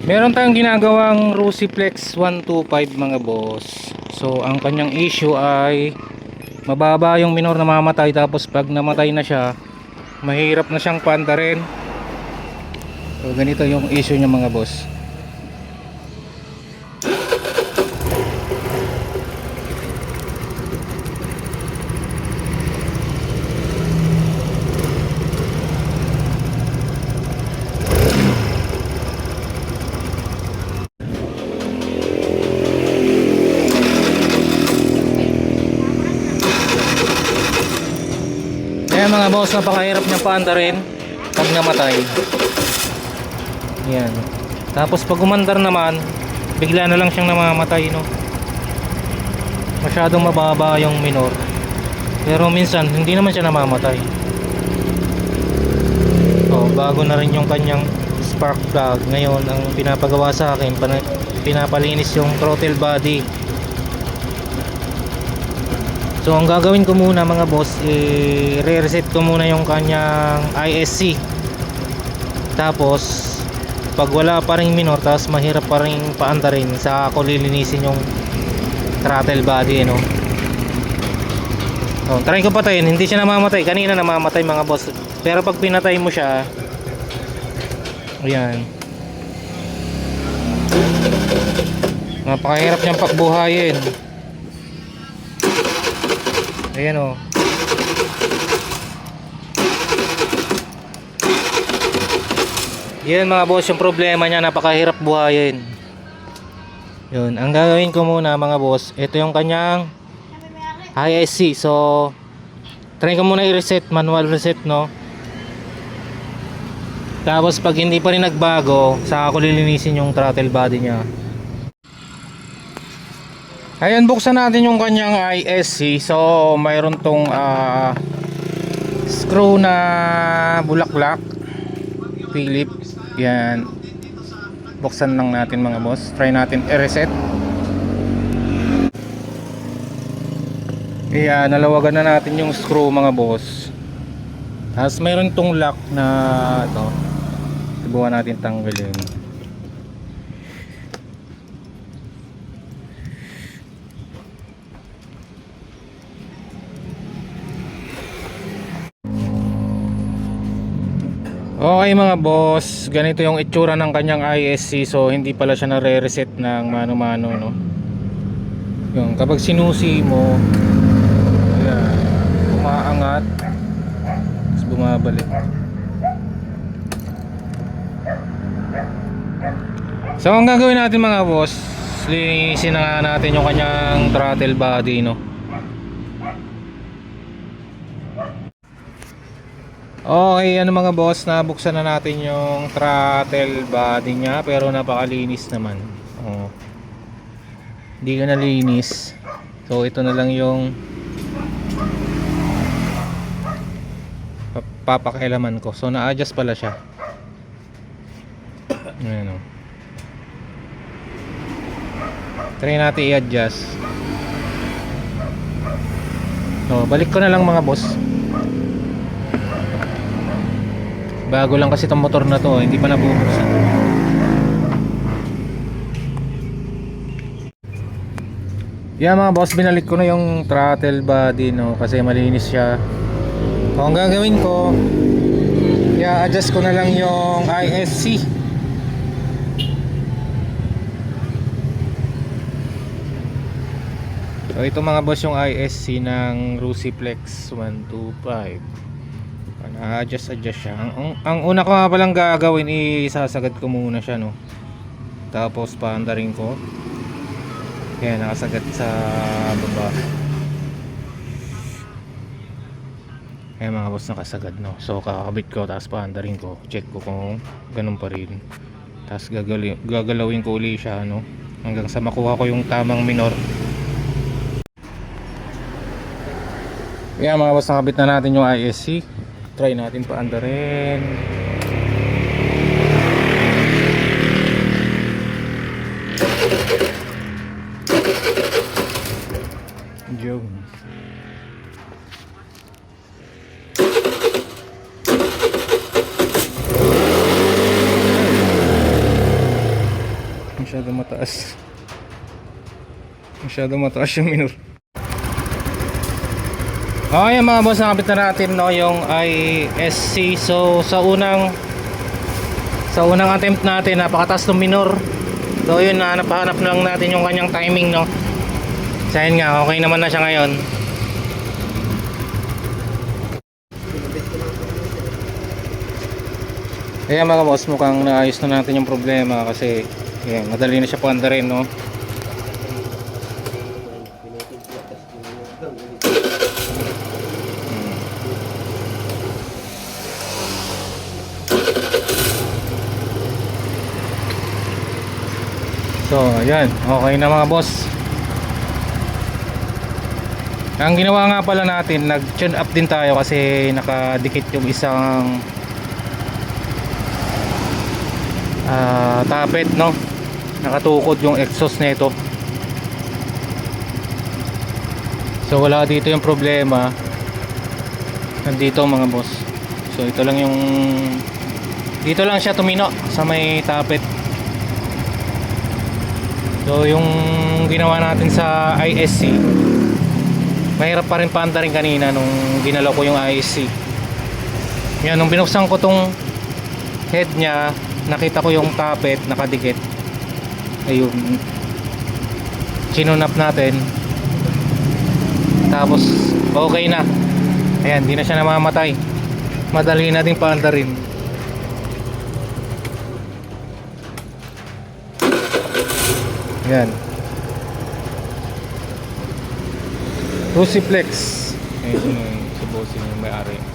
Meron tayong ginagawang Rusiflex 125 mga boss. So ang kanyang issue ay mababa yung minor na mamatay, tapos pag namatay na siya mahirap na siyang paandarin. So ganito yung issue niya mga boss. Ayan mga boss, napakahirap niyang paandarin pag namatay. Yan. Tapos pag umandar naman, bigla na lang siyang namamatay, no? Masyadong mababa yung minor. Pero minsan hindi naman siya namamatay. Oh, bago na rin yung kanyang spark plug. Ngayon ang pinapagawa sa akin, pinapalinis yung throttle body. So ang gagawin ko muna mga boss, re-reset ko muna yung kanyang ISC. Tapos pag wala pa ring minor, tapos mahirap pa ring paandarin, saka ako lilinisin yung throttle body, no? So, try ko patayin, hindi siya namamatay. Kanina namamatay mga boss. Pero pag pinatay mo siya, ayan, napakahirap niyang pakbuhayin. Ayan o. Yan mga boss yung problema niya, napakahirap buhayin. Yun, ang gagawin ko muna mga boss, ito yung kanyang ISC. So try ko muna i-reset, manual reset, no? Tapos pag hindi pa rin nagbago, saka ko lilinisin yung throttle body niya. Ayan, buksan natin yung kanyang ISC. So mayroon tong screw na bulaklak Philip. Yan, buksan lang natin mga boss. Try natin i-reset. Ayan, nalawagan na natin yung screw mga boss. Tapos mayroon tong lock na ito, subukan natin tanggalin. Okay mga boss, ganito yung itsura ng kanyang ISC. So hindi pala siya nare-reset ng mano-mano, no? Yung kapag sinusi mo, ayan, umaangat, tapos bumabalik. So ang gagawin natin mga boss, linisin na natin yung kanyang throttle body, no? Okay, ano mga boss, nabuksan na natin yung throttle body niya, pero napakalinis naman. Oh, hindi ka nalinis. So ito na lang yung papakialaman ko. So na-adjust pala siya. Ayan, oh. Try natin i-adjust. So balik ko na lang mga boss. Bago lang kasi itong motor na to, hindi pa nabubuksan. Yan mga boss, binalik ko na yung throttle body, no, kasi malinis siya. So ang gagawin ko, i-adjust ko na lang yung ISC. So ito mga boss yung ISC ng Rusiflex 125. Adjust siya. Ang una ko nga palang gagawin, isasagad ko muna siya, no? Tapos paandarin ko. Kaya nakasagad sa baba. Kaya mga boss, nakasagad, no? So kakabit ko, tapos paandarin ko. Check ko kung ganun pa rin. Tapos gagalawin ko uli siya, no? Hanggang sa makuha ko yung tamang minor. Kaya mga boss, nakabit na natin yung ISC. Try natin paandarin. Jog. Masyado mataas. Masyado mataas yung minor. Okay mga boss, nakapit na natin no, yung ISC. So sa unang attempt natin, napakataas ng minor. So yun, napahanap lang natin yung kanyang timing no. So yun nga, okay naman na siya ngayon. Kaya mga boss, mukhang naayos na natin yung problema kasi yan, madali na siya paandarin no. So ayan, okay na mga boss. Ang ginawa nga pala natin, nag-tune up din tayo kasi nakadikit yung isang tapet no, nakatukod yung exhaust nito. So wala dito yung problema, nandito mga boss. So ito lang yung, dito lang siya tumino sa may tapet. So yung ginawa natin sa ISC, mahirap pa rin paanda rin kanina nung ginalaw ko yung ISC. Yan, nung binuksan ko tong head nya, nakita ko yung tapet nakadikit. Ayun, chinunap natin, tapos okay na. Ayan, di na siya namamatay, madali na din paanda rin. Ayan, Rusiplex. Ayun, si bossing yung may-ari.